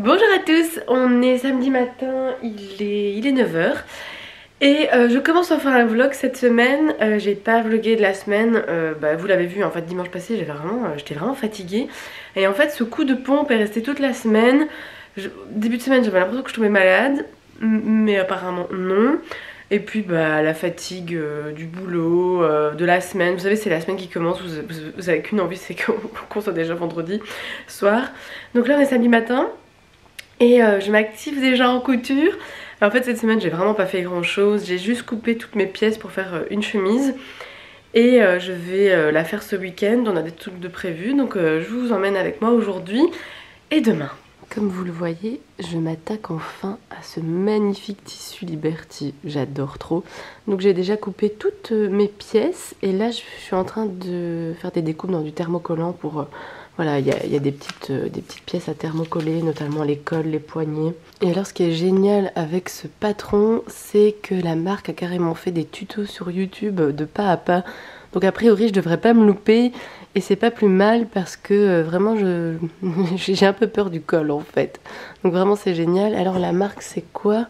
Bonjour à tous, on est samedi matin, il est 9h et je commence à faire un vlog cette semaine. J'ai pas vlogué de la semaine, vous l'avez vu en fait dimanche passé j'étais vraiment fatiguée. Et en fait ce coup de pompe est resté toute la semaine. Début de semaine j'avais l'impression que je tombais malade, mais apparemment non. Et puis la fatigue du boulot, de la semaine, vous savez c'est la semaine qui commence, vous avez qu'une envie, c'est qu'on soit déjà vendredi soir. Donc là on est samedi matin. Et je m'active déjà en couture. Alors, en fait cette semaine j'ai vraiment pas fait grand chose. J'ai juste coupé toutes mes pièces pour faire une chemise. Et je vais la faire ce week-end. On a des trucs de prévus. Donc je vous emmène avec moi aujourd'hui et demain. Comme vous le voyez, je m'attaque enfin à ce magnifique tissu Liberty. J'adore trop. Donc j'ai déjà coupé toutes mes pièces. Et là je suis en train de faire des découpes dans du thermocollant pour... voilà, il y a des petites pièces à thermocoller, notamment les cols, les poignets. Et alors ce qui est génial avec ce patron, c'est que la marque a carrément fait des tutos sur YouTube de pas à pas. Donc a priori je devrais pas me louper. Et c'est pas plus mal parce que vraiment j'ai un peu peur du col en fait. Donc vraiment c'est génial. Alors la marque c'est quoi?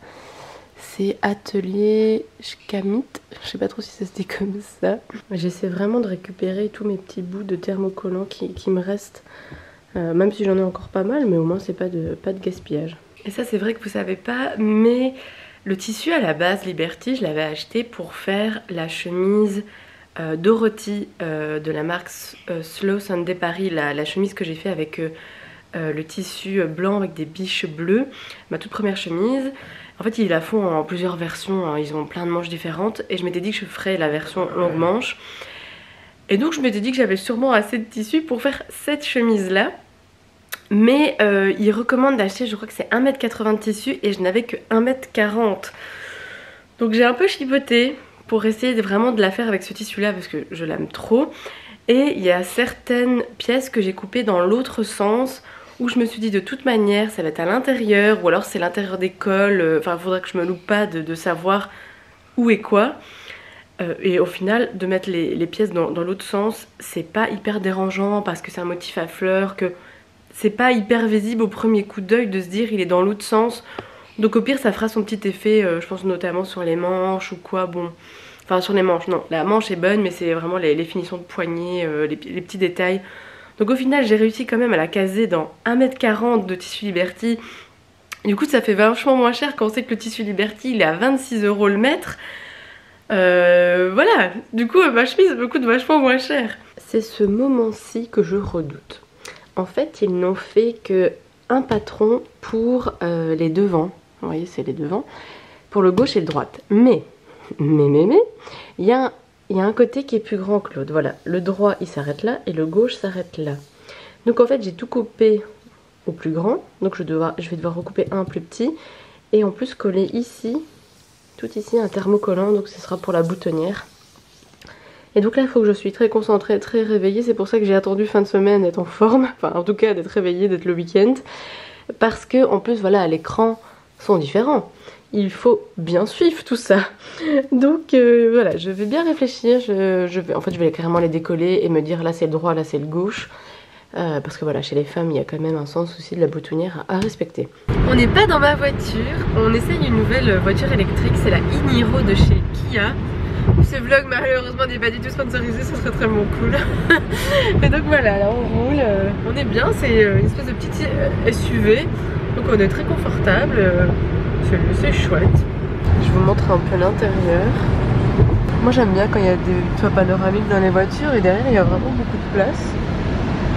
C'est Atelier Shkamit. Je sais pas trop si ça se dit comme ça. J'essaie vraiment de récupérer tous mes petits bouts de thermocollant qui me restent. Même si j'en ai encore pas mal, mais au moins c'est pas de gaspillage. Et ça c'est vrai que vous savez pas, mais le tissu à la base Liberty, je l'avais acheté pour faire la chemise Dorothy de la marque Slow Sunday Paris, la chemise que j'ai fait avec le tissu blanc avec des biches bleues, ma toute première chemise. En fait ils la font en plusieurs versions, hein. Ils ont plein de manches différentes et je m'étais dit que je ferais la version longue manche. Et donc je m'étais dit que j'avais sûrement assez de tissu pour faire cette chemise là. Mais ils recommandent d'acheter, je crois que c'est 1,80 m de tissu et je n'avais que 1,40 m. Donc j'ai un peu chipoté pour essayer vraiment de la faire avec ce tissu là parce que je l'aime trop. Et il y a certaines pièces que j'ai coupées dans l'autre sens où je me suis dit de toute manière ça va être à l'intérieur ou alors c'est l'intérieur des cols. Enfin il faudrait que je me loupe pas de savoir où est quoi. Et au final de mettre les pièces dans l'autre sens c'est pas hyper dérangeant parce que c'est un motif à fleurs, que c'est pas hyper visible au premier coup d'œil de se dire il est dans l'autre sens. Donc au pire ça fera son petit effet, je pense notamment sur les manches ou quoi, bon. Enfin sur les manches, non, la manche est bonne mais c'est vraiment les finitions de poignets, les petits détails. Donc au final j'ai réussi quand même à la caser dans 1,40 m de tissu Liberty. Du coup ça fait vachement moins cher quand on sait que le tissu Liberty il est à 26 € le mètre. Voilà, du coup ma chemise me coûte vachement moins cher. C'est ce moment-ci que je redoute. En fait ils n'ont fait que un patron pour les devants. Vous voyez c'est les devants. Pour le gauche et le droite. Mais, il y a un côté qui est plus grand que l'autre. Voilà, le droit il s'arrête là et le gauche s'arrête là. Donc en fait j'ai tout coupé au plus grand. Donc je vais devoir recouper un plus petit. Et en plus coller ici, tout ici un thermocollant. Donc ce sera pour la boutonnière. Et donc là il faut que je suis très concentrée, très réveillée. C'est pour ça que j'ai attendu fin de semaine d'être en forme. Enfin en tout cas d'être réveillée, d'être le week-end. Parce que en plus voilà l'écran sont différents. Il faut bien suivre tout ça. Donc voilà, je vais bien réfléchir. En fait, je vais carrément les décoller et me dire là c'est le droit, là c'est le gauche. Parce que voilà, chez les femmes, il y a quand même un sens aussi de la boutonnière à respecter. On n'est pas dans ma voiture. On essaye une nouvelle voiture électrique. C'est la e-Niro de chez Kia. Ce vlog malheureusement n'est pas du tout sponsorisé, ce serait très cool. Et donc voilà, là on roule. On est bien, c'est une espèce de petite SUV. Donc on est très confortable. C'est chouette. Je vous montre un peu l'intérieur. Moi j'aime bien quand il y a des toits panoramiques dans les voitures et derrière il y a vraiment beaucoup de place.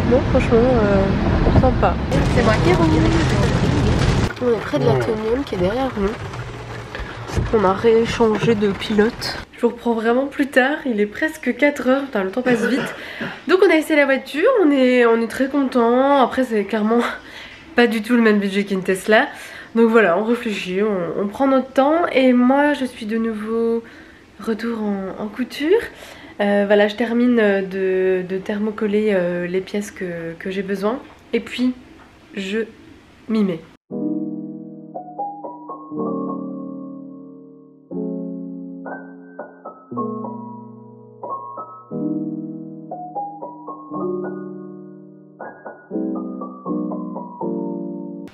Non franchement sympa. C'est moi qui roule. On est près de l'Athénium qui est derrière nous. On a rééchangé de pilote. Je vous reprends vraiment plus tard, il est presque 4 h, putain, le temps passe vite. Donc on a essayé la voiture, on est très content. Après c'est clairement pas du tout le même budget qu'une Tesla. Donc voilà, on réfléchit, on prend notre temps. Et moi je suis de nouveau retour en couture. Voilà, je termine de thermocoller les pièces que j'ai besoin. Et puis je m'y mets.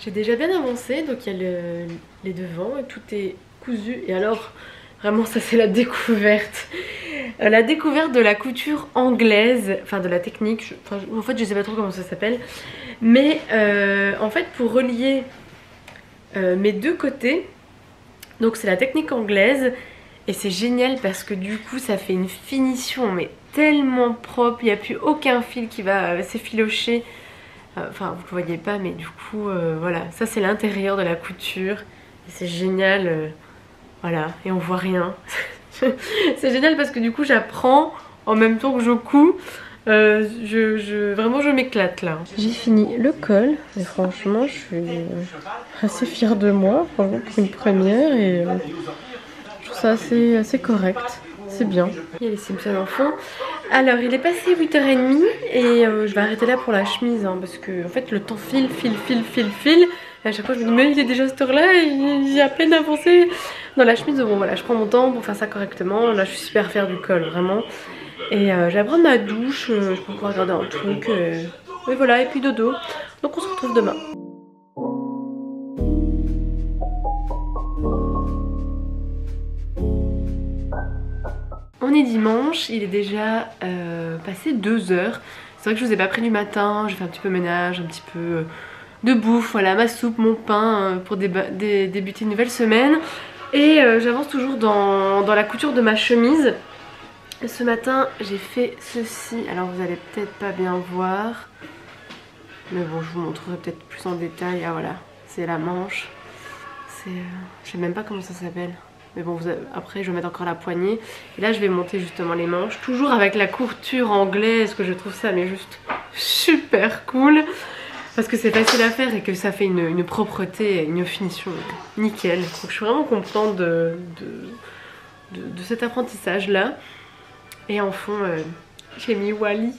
J'ai déjà bien avancé, donc il y a les devants et tout est cousu. Et alors, vraiment ça c'est la découverte. La découverte de la couture anglaise, enfin de la technique, en fait je sais pas trop comment ça s'appelle. Mais en fait pour relier mes deux côtés, donc c'est la technique anglaise. Et c'est génial parce que du coup ça fait une finition mais tellement propre, il n'y a plus aucun fil qui va s'effilocher. Enfin vous le voyez pas mais du coup voilà, ça c'est l'intérieur de la couture. Et c'est génial, voilà, et on voit rien. C'est génial parce que du coup j'apprends en même temps que je couds. Vraiment je m'éclate là. J'ai fini le col et franchement je suis assez fière de moi, franchement pour une première et... je trouve ça assez correct, c'est bien. Il y a les Simpsons en fond. Alors il est passé 8h30 et je vais arrêter là pour la chemise hein, parce que en fait le temps file. Et à chaque fois je me dis mais il est déjà cette heure là et j'ai à peine avancé dans la chemise. Bon voilà, je prends mon temps pour faire ça correctement. Là je suis super fière du col vraiment. Et je vais prendre ma douche, je peux pouvoir regarder un truc. Et voilà, et puis dodo. Donc on se retrouve demain. On est dimanche, il est déjà passé 2 heures. C'est vrai que je vous ai pas pris du matin, j'ai fait un petit peu ménage, un petit peu de bouffe, voilà, ma soupe, mon pain pour débuter une nouvelle semaine. Et j'avance toujours dans la couture de ma chemise. Ce matin j'ai fait ceci, alors vous allez peut-être pas bien voir. Mais bon, je vous montrerai peut-être plus en détail. Ah voilà, c'est la manche. C'est... je sais même pas comment ça s'appelle. Mais bon, après je vais mettre encore la poignée. Et là je vais monter justement les manches. Toujours avec la couture anglaise, que je trouve ça mais juste super cool. Parce que c'est facile à faire et que ça fait une propreté, une finition nickel. Donc je suis vraiment contente de cet apprentissage là. Et en fond, j'ai mis Wally.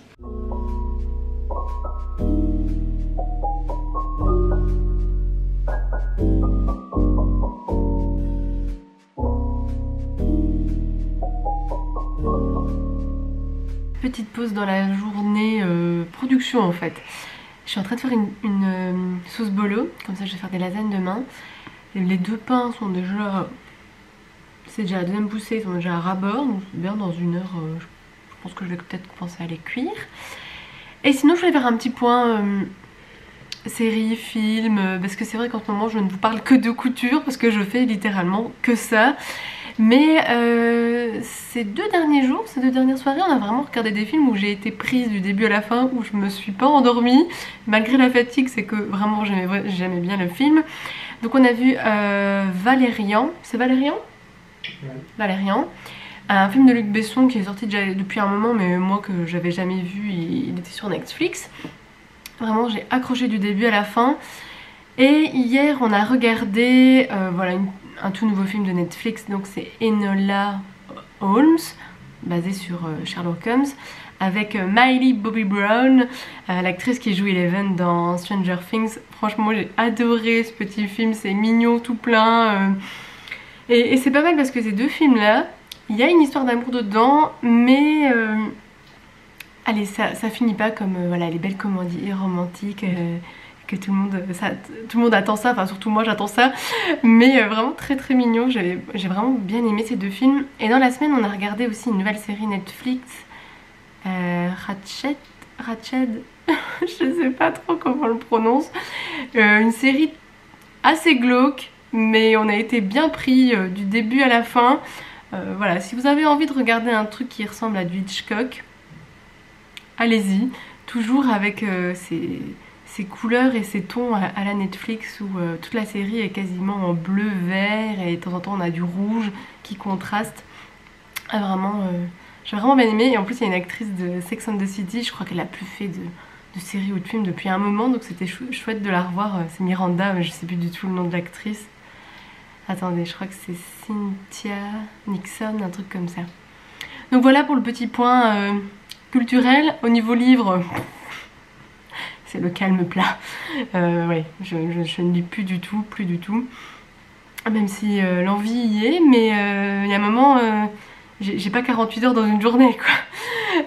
Petite pause dans la journée production en fait. Je suis en train de faire une sauce bolo, comme ça je vais faire des lasagnes demain. Les 2 pains sont déjà... c'est déjà la deuxième poussée, ils sont déjà à ras-bord, donc bien dans 1 heure, je pense que je vais peut-être commencer à les cuire. Et sinon je vais faire un petit point série, film, parce que c'est vrai qu'en ce moment je ne vous parle que de couture, parce que je fais littéralement que ça. Mais ces 2 derniers jours, ces 2 dernières soirées, on a vraiment regardé des films où j'ai été prise du début à la fin, où je me suis pas endormie, malgré la fatigue, c'est que vraiment j'aimais bien le film. Donc on a vu Valérian, c'est Valérian ? Ouais. Valérian, un film de Luc Besson qui est sorti déjà depuis un moment, mais moi que j'avais jamais vu, il était sur Netflix. Vraiment j'ai accroché du début à la fin. Et hier on a regardé voilà, un tout nouveau film de Netflix, donc c'est Enola Holmes, basé sur Sherlock Holmes, avec Miley Bobby Brown, l'actrice qui joue Eleven dans Stranger Things. Franchement j'ai adoré ce petit film, c'est mignon tout plein. Et c'est pas mal parce que ces 2 films là, il y a une histoire d'amour dedans, mais allez, ça finit pas comme voilà, les belles comédies romantiques que tout le monde attend ça, enfin surtout moi j'attends ça, mais vraiment très très mignon. J'ai vraiment bien aimé ces 2 films. Et dans la semaine on a regardé aussi une nouvelle série Netflix, Ratched je sais pas trop comment on le prononce, une série assez glauque, mais on a été bien pris du début à la fin. Voilà, si vous avez envie de regarder un truc qui ressemble à du Hitchcock, allez-y, toujours avec ces couleurs et ces tons à la Netflix où toute la série est quasiment en bleu, vert et de temps en temps on a du rouge qui contraste. Ah, vraiment, j'ai vraiment bien aimé. Et en plus il y a une actrice de Sex and the City, je crois qu'elle a plus fait de séries ou de films depuis un moment, donc c'était chouette de la revoir. C'est Miranda, mais je sais plus du tout le nom de l'actrice. Attendez, je crois que c'est Cynthia Nixon, un truc comme ça. Donc voilà pour le petit point culturel. Au niveau livre, c'est le calme plat. Ouais, je ne lis plus du tout. Même si l'envie y est, mais il y a un moment, j'ai pas 48 heures dans une journée, quoi.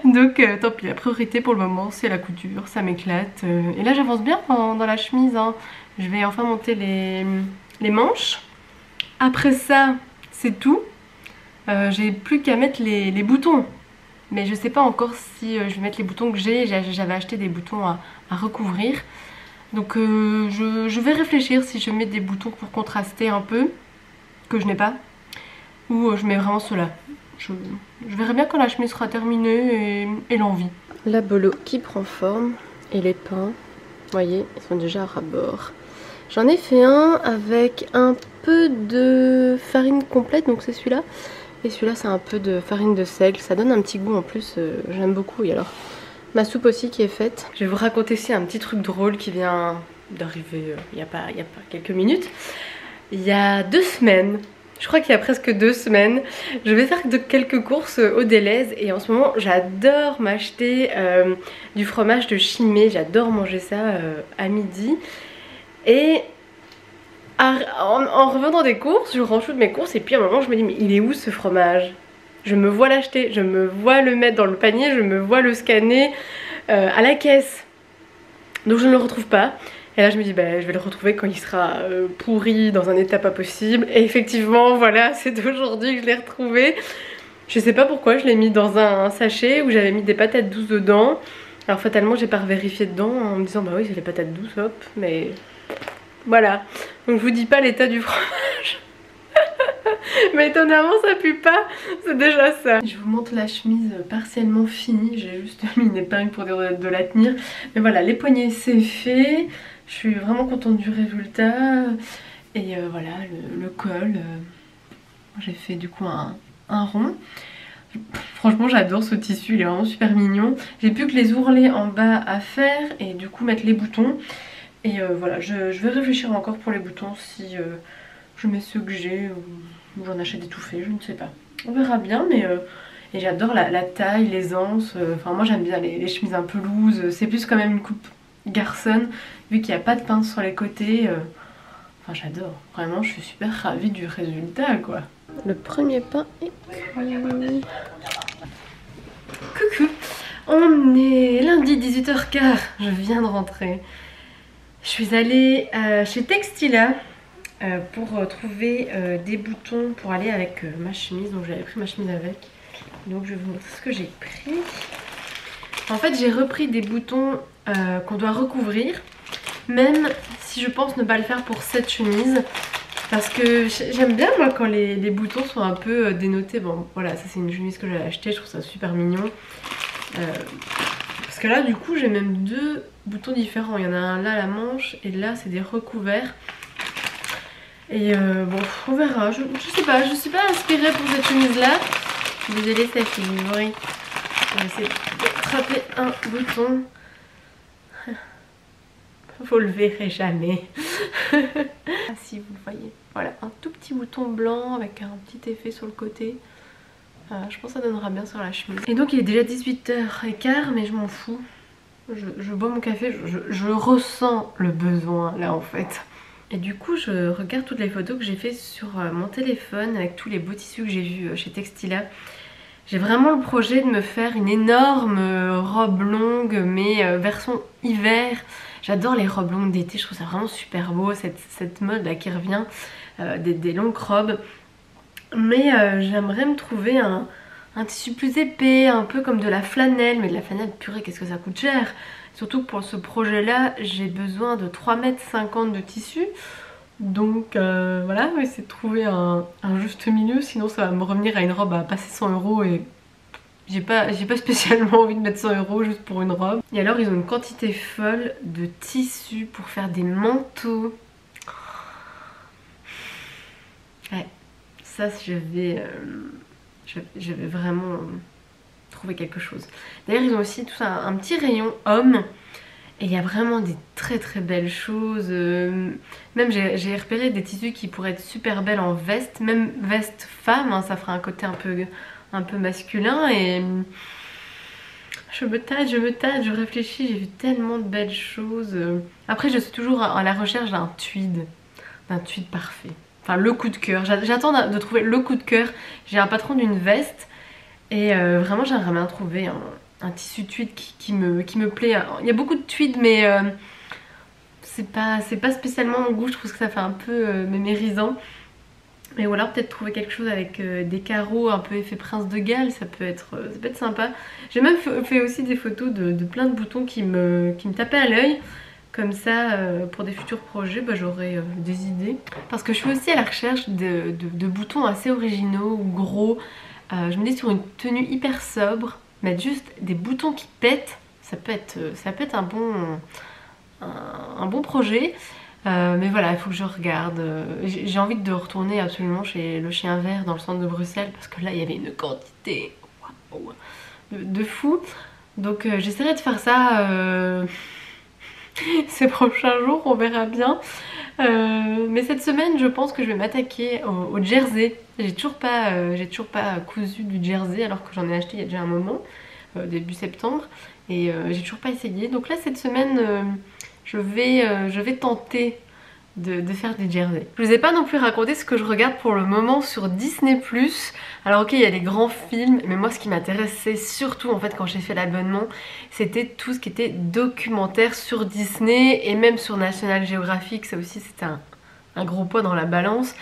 Donc tant pis, la priorité pour le moment c'est la couture, ça m'éclate. Et là j'avance bien dans la chemise, hein. Je vais enfin monter les manches. Après ça c'est tout. J'ai plus qu'à mettre les boutons. Mais je sais pas encore si je vais mettre les boutons que j'ai. J'avais acheté des boutons à recouvrir. Donc je vais réfléchir si je mets des boutons pour contraster un peu, que je n'ai pas, ou je mets vraiment ceux-là. Je verrai bien quand la chemise sera terminée et l'envie. La bolo qui prend forme et les pains, vous voyez, ils sont déjà à ras-bord. J'en ai fait un avec un peu de farine complète, donc c'est celui-là. Et celui-là c'est un peu de farine de seigle, ça donne un petit goût en plus, j'aime beaucoup. Et alors ma soupe aussi qui est faite. Je vais vous raconter ici un petit truc drôle qui vient d'arriver il y a pas quelques minutes. Il y a 2 semaines, je crois qu'il y a presque 2 semaines, je vais faire quelques courses au Delhaize et en ce moment j'adore m'acheter du fromage de Chimay, j'adore manger ça à midi. Et en revenant des courses, je range toutes mes courses et puis à un moment je me dis mais il est où ce fromage ? Je me vois l'acheter, je me vois le mettre dans le panier, je me vois le scanner à la caisse. Donc je ne le retrouve pas. Et là je me dis bah je vais le retrouver quand il sera pourri dans un état pas possible. Et effectivement voilà, c'est aujourd'hui que je l'ai retrouvé. Je sais pas pourquoi, je l'ai mis dans un sachet où j'avais mis des patates douces dedans. Alors fatalement j'ai pas vérifié dedans en me disant bah oui c'est les patates douces hop. Mais voilà, donc je vous dis pas l'état du fromage. Mais étonnamment ça pue pas, c'est déjà ça. Je vous montre la chemise partiellement finie, j'ai juste mis une épingle pour dire de la tenir. Mais voilà, les poignets c'est fait, je suis vraiment contente du résultat. Et voilà, le col, j'ai fait du coup un rond. Franchement j'adore ce tissu, il est vraiment super mignon. J'ai plus que les ourlets en bas à faire et du coup mettre les boutons. Et voilà, je vais réfléchir encore pour les boutons si je mets ceux que j'ai ou j'en achète étouffés, je ne sais pas. On verra bien, mais et j'adore la taille, l'aisance. Enfin moi j'aime bien les chemises un peu loose. C'est plus quand même une coupe garçonne, vu qu'il n'y a pas de pince sur les côtés. Enfin j'adore, vraiment je suis super ravie du résultat quoi. Le premier pain est cuit. Coucou, on est lundi 18h15, je viens de rentrer. Je suis allée chez Textila pour trouver des boutons pour aller avec ma chemise. Donc j'avais pris ma chemise avec. Donc je vais vous montrer ce que j'ai pris. En fait j'ai repris des boutons qu'on doit recouvrir. Même si je pense ne pas le faire pour cette chemise. Parce que j'aime bien moi quand les boutons sont un peu dénotés. Bon voilà, ça c'est une chemise que j'ai achetée, je trouve ça super mignon. Parce que là du coup j'ai même 2 boutons différents. Il y en a un là à la manche et là c'est des recouverts. Et bon on verra, je sais pas, je suis pas inspirée pour cette chemise là. Je suis désolée ça fait du bruit. On va essayer d'attraper un bouton. Vous le verrez jamais. Ah, si vous le voyez. Voilà, un tout petit bouton blanc avec un petit effet sur le côté. Je pense que ça donnera bien sur la chemise. Et donc il est déjà 18h15 mais je m'en fous. Je bois mon café, je ressens le besoin là en fait. Et du coup je regarde toutes les photos que j'ai fait sur mon téléphone avec tous les beaux tissus que j'ai vus chez Textila. J'ai vraiment le projet de me faire une énorme robe longue mais version hiver. J'adore les robes longues d'été, je trouve ça vraiment super beau, cette mode là qui revient, des longues robes. Mais j'aimerais me trouver un tissu plus épais, un peu comme de la flanelle. Mais de la flanelle, purée, qu'est-ce que ça coûte cher. Surtout que pour ce projet là, j'ai besoin de 3,50 m de tissu. Donc voilà, on va essayer de trouver un juste milieu, sinon ça va me revenir à une robe à passer 100 € et j'ai pas spécialement envie de mettre 100 € juste pour une robe. Et alors ils ont une quantité folle de tissus pour faire des manteaux. Ouais, ça je vais vraiment trouver quelque chose. D'ailleurs ils ont aussi tout ça, un petit rayon homme. Et il y a vraiment des très très belles choses. Même j'ai repéré des tissus qui pourraient être super belles en veste. Même veste femme, hein, ça fera un côté un peu masculin. Et je me tâte, je réfléchis. J'ai vu tellement de belles choses. Après je suis toujours à la recherche d'un tweed parfait. Enfin le coup de cœur. J'attends de trouver le coup de cœur. J'ai un patron d'une veste. Et vraiment j'aimerais bien trouver un tissu tweed qui me plaît. Il y a beaucoup de tweed mais c'est pas spécialement mon goût, je trouve que ça fait un peu mémérisant. Mais ou alors peut-être trouver quelque chose avec des carreaux un peu effet Prince de Galles, ça peut être sympa. J'ai même fait aussi des photos de plein de boutons qui me tapaient à l'œil. Comme ça, pour des futurs projets, bah, j'aurai des idées. Parce que je suis aussi à la recherche de boutons assez originaux ou gros. Je me dis sur une tenue hyper sobre, mettre juste des boutons qui pètent, ça peut être un bon projet. Mais voilà, il faut que je regarde. J'ai envie de retourner absolument chez le Chien Vert dans le centre de Bruxelles parce que là il y avait une quantité wow, de fou. Donc j'essaierai de faire ça ces prochains jours, on verra bien. Mais cette semaine je pense que je vais m'attaquer au jersey. J'ai toujours pas cousu du jersey alors que j'en ai acheté il y a déjà un moment, début septembre. Et j'ai toujours pas essayé. Donc là cette semaine je vais tenter de faire des jerseys. Je vous ai pas non plus raconté ce que je regarde pour le moment sur Disney+. Alors ok, il y a les grands films, mais moi ce qui m'intéressait surtout en fait quand j'ai fait l'abonnement, c'était tout ce qui était documentaire sur Disney et même sur National Geographic, ça aussi c'était un gros poids dans la balance.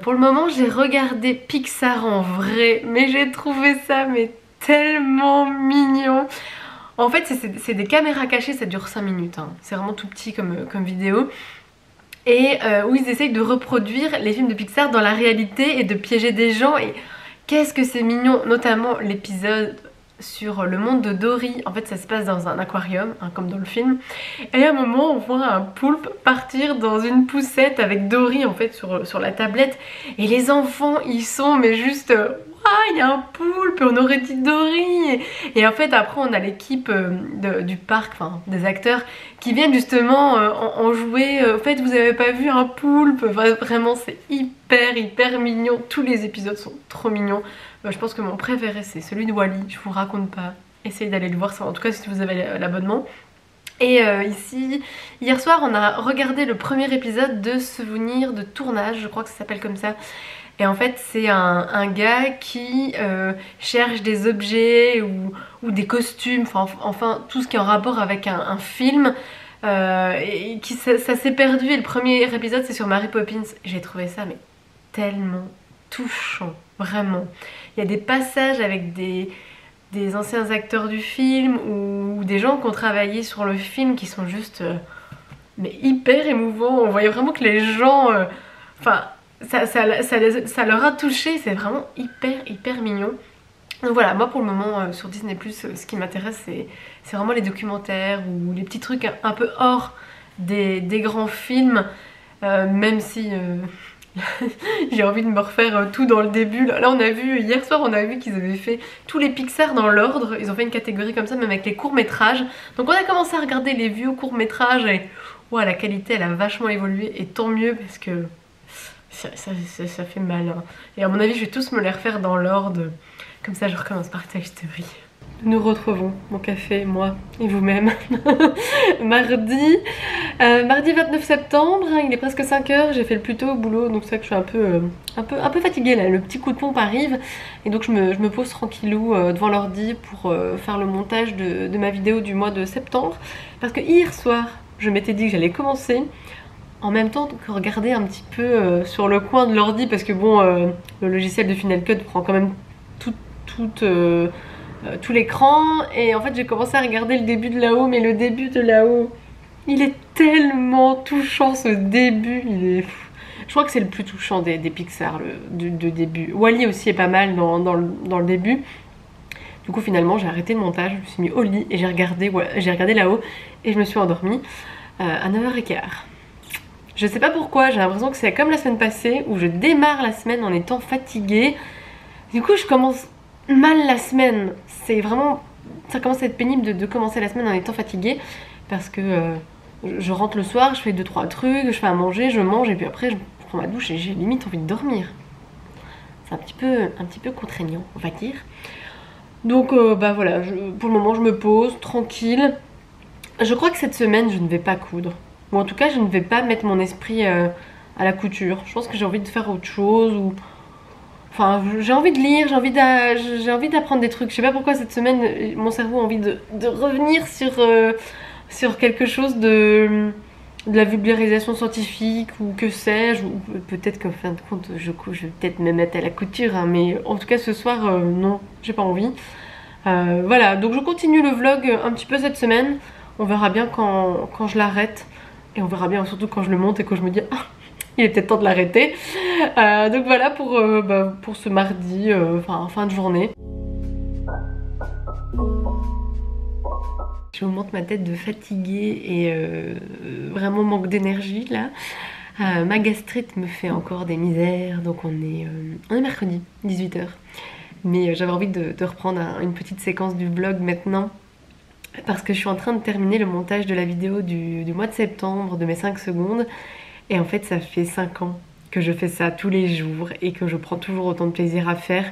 Pour le moment j'ai regardé Pixar en vrai, mais j'ai trouvé ça mais tellement mignon. En fait c'est des caméras cachées, ça dure 5 minutes, hein. C'est vraiment tout petit comme vidéo. Et où ils essayent de reproduire les films de Pixar dans la réalité et de piéger des gens. Et qu'est-ce que c'est mignon, notamment l'épisode sur le monde de Dory. En fait ça se passe dans un aquarium, hein, comme dans le film. Et à un moment on voit un poulpe partir dans une poussette avec Dory en fait sur la tablette. Et les enfants ils sont mais juste... ah, il y a un poulpe, on aurait dit Dory. Et en fait après on a l'équipe du parc, enfin des acteurs qui viennent justement en jouer. En fait vous avez pas vu un poulpe, vraiment c'est hyper mignon. Tous les épisodes sont trop mignons. Je pense que mon préféré c'est celui de Wall-E, je vous raconte pas. Essayez d'aller le voir, en tout cas si vous avez l'abonnement. Et ici, hier soir on a regardé le premier épisode de Souvenirs de tournage, je crois que ça s'appelle comme ça. Et en fait c'est un gars qui cherche des objets ou des costumes, enfin tout ce qui est en rapport avec un film. Et ça s'est perdu et le premier épisode c'est sur Mary Poppins. J'ai trouvé ça mais tellement touchant, vraiment. Il y a des passages avec des anciens acteurs du film ou des gens qui ont travaillé sur le film qui sont juste mais hyper émouvants. On voyait vraiment que les gens... enfin... Ça leur a touché, c'est vraiment hyper mignon. Donc voilà, moi pour le moment sur Disney+, ce qui m'intéresse c'est vraiment les documentaires ou les petits trucs un peu hors des grands films, même si j'ai envie de me refaire tout dans le début. Là on a vu, hier soir on a vu qu'ils avaient fait tous les Pixar dans l'ordre, ils ont fait une catégorie comme ça même avec les courts-métrages. Donc on a commencé à regarder les vieux courts-métrages et ouais, la qualité elle a vachement évolué et tant mieux parce que... Ça fait mal, hein. Et à mon avis je vais tous me les refaire dans l'ordre. Comme ça je recommence par Toy Story. Nous retrouvons mon café, moi et vous-même. Mardi 29 septembre, il est presque 5 h, j'ai fait le plus tôt au boulot. Donc c'est vrai que je suis un peu fatiguée là, le petit coup de pompe arrive. Et donc je me pose tranquillou devant l'ordi pour faire le montage de ma vidéo du mois de septembre. Parce que hier soir je m'étais dit que j'allais commencer en même temps que regarder un petit peu sur le coin de l'ordi parce que bon, le logiciel de Final Cut prend quand même tout l'écran et en fait j'ai commencé à regarder le début de là-haut, mais le début de là-haut il est tellement touchant, ce début, je crois que c'est le plus touchant des Pixar, de début. Wall-E aussi est pas mal dans le début. Du coup finalement j'ai arrêté le montage, je me suis mis au lit et j'ai regardé là-haut et je me suis endormie à 9h15. Je sais pas pourquoi, j'ai l'impression que c'est comme la semaine passée où je démarre la semaine en étant fatiguée. Du coup je commence mal la semaine. C'est vraiment... ça commence à être pénible de commencer la semaine en étant fatiguée. Parce que je rentre le soir, je fais 2-3 trucs, je fais à manger, je mange et puis après je prends ma douche et j'ai limite envie de dormir. C'est un petit peu contraignant on va dire. Donc bah voilà, pour le moment je me pose tranquille. Je crois que cette semaine je ne vais pas coudre. Ou en tout cas je ne vais pas mettre mon esprit à la couture. Je pense que j'ai envie de faire autre chose ou Enfin, j'ai envie de lire, j'ai envie d'apprendre des trucs. Je sais pas pourquoi cette semaine, mon cerveau a envie de revenir sur quelque chose de la vulgarisation scientifique ou que sais-je. Ou peut-être qu'en fin de compte, je vais peut-être me mettre à la couture. Hein, mais en tout cas, ce soir, non, j'ai pas envie. Voilà, donc je continue le vlog un petit peu cette semaine. On verra bien quand je l'arrête. Et on verra bien surtout quand je le monte et quand je me dis... Ah, il est peut-être temps de l'arrêter. Donc voilà pour ce mardi, fin de journée. Je vous montre ma tête de fatiguée et vraiment manque d'énergie là. Ma gastrite me fait encore des misères, donc on est mercredi, 18 h. Mais j'avais envie de reprendre une petite séquence du vlog maintenant. Parce que je suis en train de terminer le montage de la vidéo du mois de septembre, de mes 5 secondes. Et en fait ça fait 5 ans que je fais ça tous les jours et que je prends toujours autant de plaisir à faire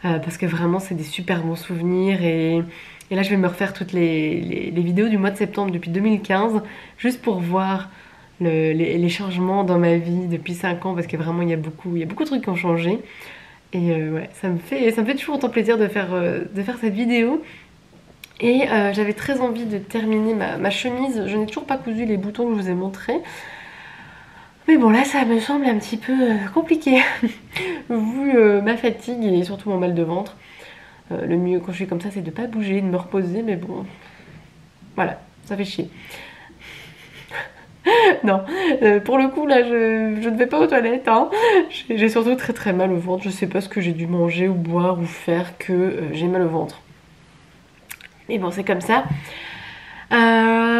parce que vraiment c'est des super bons souvenirs et là je vais me refaire toutes les vidéos du mois de septembre depuis 2015 juste pour voir les changements dans ma vie depuis 5 ans parce que vraiment il y a beaucoup de trucs qui ont changé et ouais, ça me fait toujours autant plaisir de faire cette vidéo. Et j'avais très envie de terminer ma chemise. Je n'ai toujours pas cousu les boutons que je vous ai montrés. Mais bon là ça me semble un petit peu compliqué vu ma fatigue et surtout mon mal de ventre. Le mieux quand je suis comme ça c'est de pas bouger, de me reposer, mais bon voilà, ça fait chier. Non, pour le coup là je ne vais pas aux toilettes hein. J'ai surtout très mal au ventre, je sais pas ce que j'ai dû manger ou boire ou faire que j'ai mal au ventre. Mais bon c'est comme ça.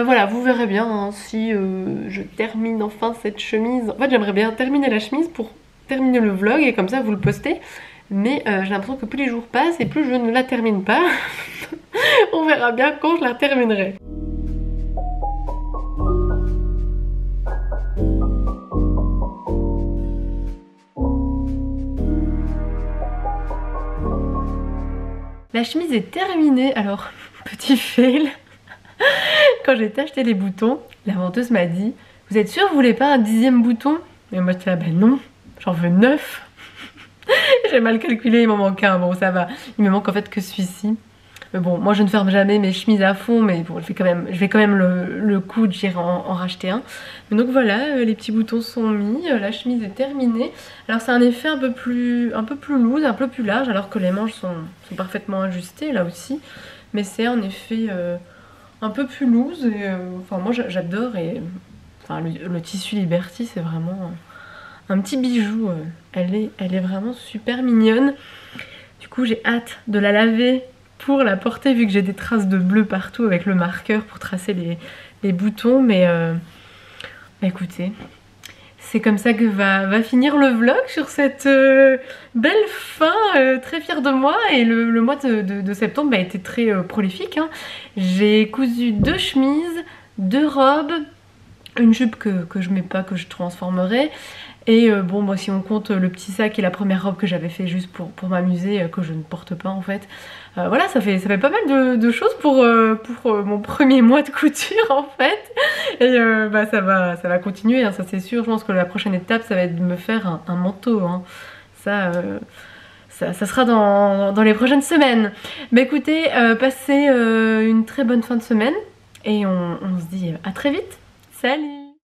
Voilà, vous verrez bien hein, si je termine enfin cette chemise. En fait j'aimerais bien terminer la chemise pour terminer le vlog et comme ça vous le postez. Mais j'ai l'impression que plus les jours passent et plus je ne la termine pas. On verra bien quand je la terminerai. La chemise est terminée, alors petit fail. Quand j'ai été acheter les boutons, la vendeuse m'a dit « Vous êtes sûre vous voulez pas un 10e bouton ?» Et moi j'étais là « Ben non, j'en veux 9 !» J'ai mal calculé, il m'en manque un, bon ça va. Il me manque en fait que celui-ci. Mais bon, moi je ne ferme jamais mes chemises à fond, mais bon, je vais quand même le coup de j'irai en racheter un. Mais donc voilà, les petits boutons sont mis, la chemise est terminée. Alors c'est un effet un peu plus loose, un peu plus large, alors que les manches sont parfaitement ajustées là aussi. Mais c'est en effet un peu plus loose et enfin moi j'adore et enfin le tissu Liberty c'est vraiment un petit bijou, elle est vraiment super mignonne. Du coup j'ai hâte de la laver pour la porter vu que j'ai des traces de bleu partout avec le marqueur pour tracer les boutons, mais écoutez, c'est comme ça que va finir le vlog sur cette belle fin, très fière de moi. Et le mois de septembre a été très prolifique hein. J'ai cousu 2 chemises, 2 robes, une jupe que je mets pas, que je transformerai. Et bon moi si on compte le petit sac et la première robe que j'avais fait juste pour m'amuser, que je ne porte pas en fait. Voilà, ça fait pas mal de choses pour mon premier mois de couture en fait. Et ça va continuer hein, ça c'est sûr. Je pense que la prochaine étape ça va être de me faire un manteau hein. Ça sera dans les prochaines semaines. Mais écoutez, passez une très bonne fin de semaine et on se dit à très vite. Salut!